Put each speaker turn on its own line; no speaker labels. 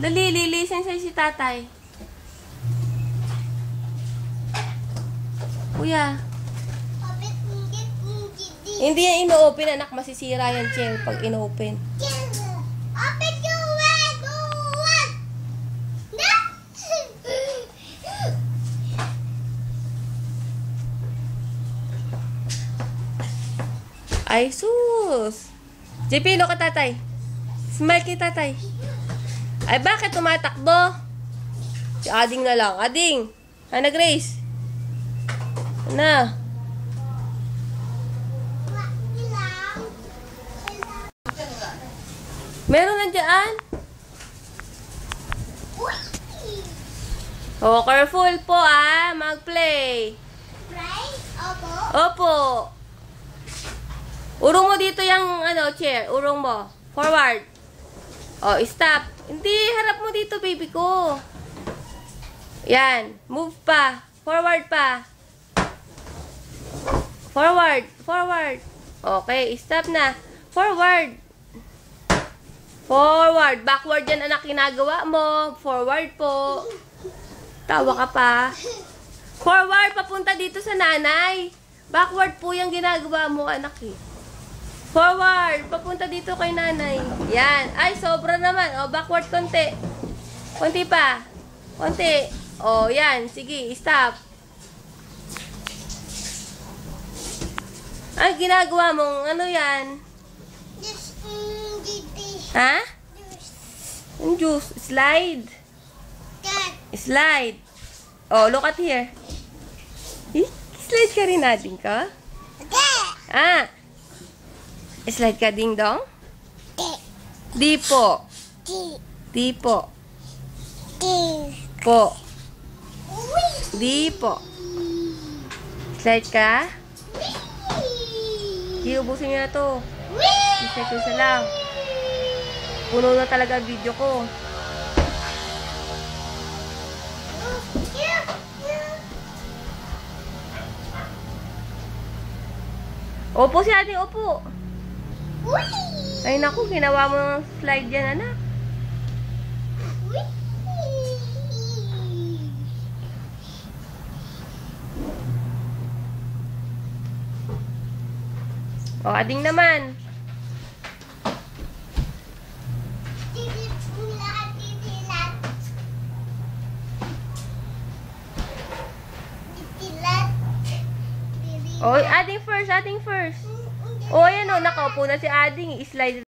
Dali, lilisin sa'yo si tatay. Kuya. Hindi yan ino-open, anak. Masisira yan, chair, pag ino-open.
Open your window! No!
Ay, sus! JP, look ka, tatay. Smile kay tatay. Ay, bakit tumatakbo? Si Ading na lang. Ading! Ana, Grace? Ano? Meron nandiyan? Oh, careful po mag-play.
Play? Opo.
Opo. Urong mo dito yung chair. Urong mo. Forward. Oh, stop. Hindi, harap mo dito, baby ko. Yan. Move pa. Forward pa. Forward. Forward. Okay, stop na. Forward. Forward. Backward yan, anak, ginagawa mo. Forward po. Tawa ka pa. Forward, papunta dito sa nanay. Backward po yung ginagawa mo, anak eh. Forward, papunta dito kay nanay. Yan. Ay, sobra naman. O, backward konti. Konti pa. Konti. O, yan. Sige, stop. Ay, ginagawa mong ano yan? Ha? Yung juice. Slide. Slide. Oh, look at here. Slide ka rin natin ka? Slide ka, ding dong? Di po. Di po. Po. Di po. Slide ka? Iubusin niyo na to. Isa lang. Puno na talaga ang video ko. Opo si ate, opo. Ay naku, ginawa mo ng slide yan, anak. O, ading naman. O, ading first, ading first. O, ayan o, nakaupo na si ading. I-slide